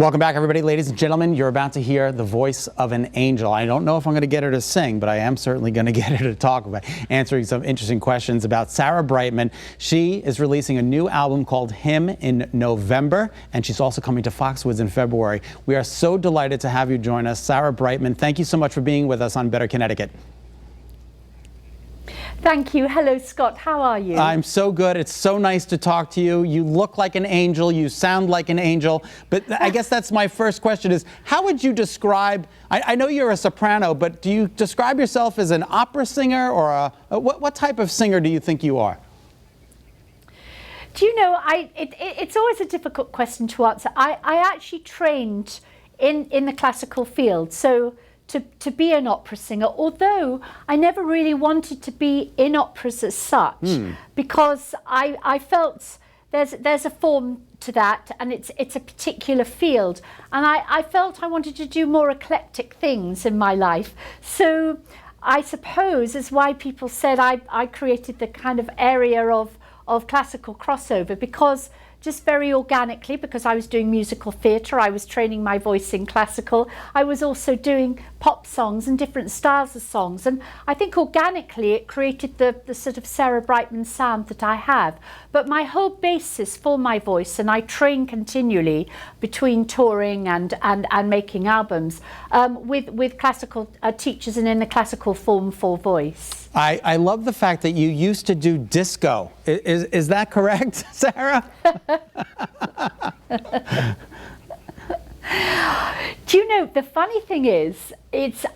Welcome back, everybody. Ladies and gentlemen, you're about to hear the voice of an angel. I don't know if I'm going to get her to sing, but I am certainly going to get her to talk about answering some interesting questions about Sarah Brightman. She is releasing a new album called Him in November, and she's also coming to Foxwoods in February. We are so delighted to have you join us. Sarah Brightman, thank you so much for being with us on Better Connecticut. Thank you. Hello, Scott. How are you? I'm so good. It's so nice to talk to you. You look like an angel. You sound like an angel. But I guess that's my first question is, how would you describe, I know you're a soprano, but do you describe yourself as an opera singer or what type of singer do you think you are? Do you know, it's always a difficult question to answer. I actually trained in the classical field. So to be an opera singer, although I never really wanted to be in operas as such, because I felt there's a form to that, and it's a particular field, and I felt I wanted to do more eclectic things in my life. So I suppose is why people said I created the kind of area of classical crossover, because just very organically, because I was doing musical theatre, I was training my voice in classical, I was also doing pop songs and different styles of songs, and I think organically it created the sort of Sarah Brightman sound that I have. But my whole basis for my voice, and I train continually between touring and making albums with classical teachers and in the classical form for voice. I love the fact that you used to do disco. Is that correct, Sarah? Do you know, the funny thing is,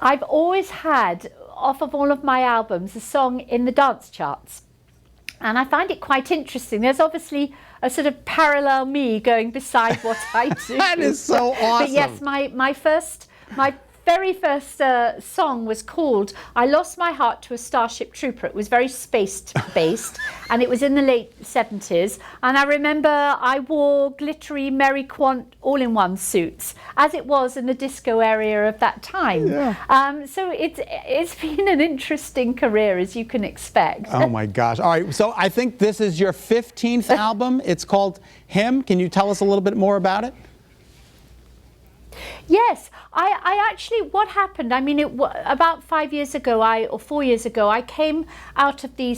I've always had, off of all of my albums, a song in the dance charts. And I find it quite interesting. There's obviously a sort of parallel me going beside what I do. That is so awesome. But yes, my very first song was called I Lost My Heart to a Starship Trooper. It was very space-based, and it was in the late 70s. And I remember I wore glittery Mary Quant all-in-one suits, as it was in the disco area of that time. Yeah. So it's been an interesting career, as you can expect. Oh my gosh. All right, so I think this is your 15th album. It's called Him. Can you tell us a little bit more about it? Yes, I actually, what happened, I mean, about 5 years ago, or 4 years ago, I came out of the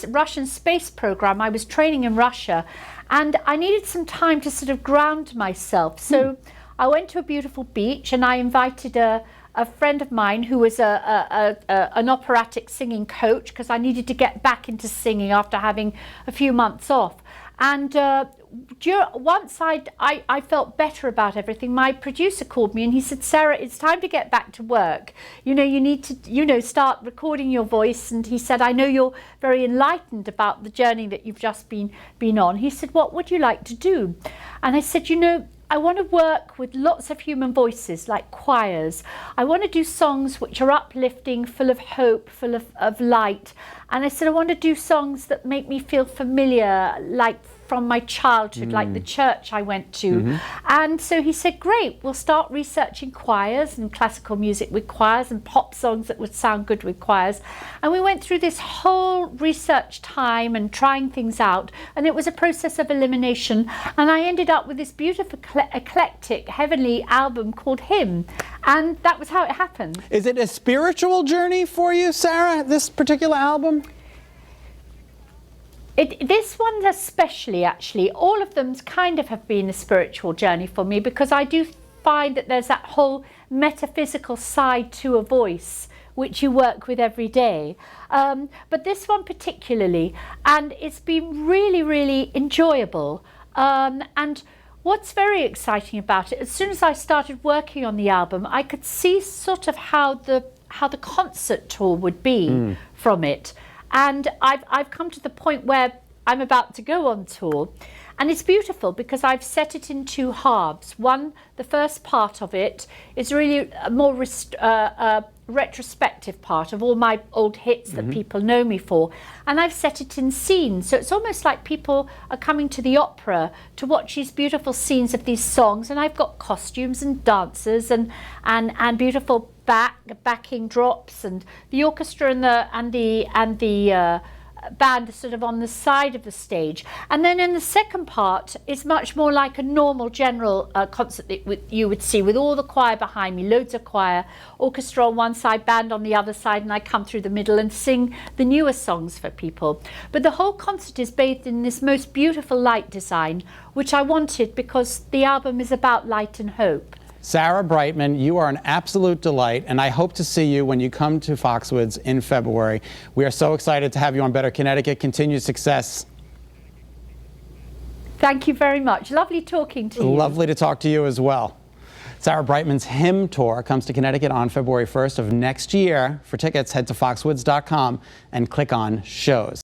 Russian space program. I was training in Russia, and I needed some time to sort of ground myself. So I went to a beautiful beach, and I invited a friend of mine who was an operatic singing coach, because I needed to get back into singing after having a few months off. And once I felt better about everything, my producer called me and he said, Sarah, it's time to get back to work. You know, you need to, start recording your voice. And he said, I know you're very enlightened about the journey that you've just been on. He said, what would you like to do? And I said, I want to work with lots of human voices, like choirs. I want to do songs which are uplifting, full of hope, full of light. And I said, I want to do songs that make me feel familiar, like from my childhood, like the church I went to. And so he said, great, we'll start researching choirs and classical music with choirs and pop songs that would sound good with choirs. And we went through this whole research time and trying things out. And it was a process of elimination. And I ended up with this beautiful, eclectic, heavenly album called Him. And that was how it happened. Is it a spiritual journey for you, Sarah, this particular album? This one especially, actually, all of them kind of have been a spiritual journey for me, because I do find that there's that whole metaphysical side to a voice which you work with every day. But this one particularly, and it's been really, really enjoyable. And what's very exciting about it, as soon as I started working on the album, I could see sort of how the concert tour would be from it. And I've come to the point where I'm about to go on tour, and it's beautiful because I've set it in two halves. One, the first part of it is really a more retrospective part of all my old hits that people know me for, and I've set it in scenes. So it's almost like people are coming to the opera to watch these beautiful scenes of these songs, and I've got costumes and dancers and beautiful backing drops, and the orchestra and the band are sort of on the side of the stage. And then in the second part, it's much more like a normal general concert that you would see, with all the choir behind me, loads of choir, orchestra on one side, band on the other side, and I come through the middle and sing the newer songs for people. But the whole concert is bathed in this most beautiful light design, which I wanted because the album is about light and hope. Sarah Brightman, you are an absolute delight, and I hope to see you when you come to Foxwoods in February. We are so excited to have you on Better Connecticut. Continued success. Thank you very much. Lovely talking to you. Lovely to talk to you as well. Sarah Brightman's Hymn Tour comes to Connecticut on February 1st of next year. For tickets, head to foxwoods.com and click on shows.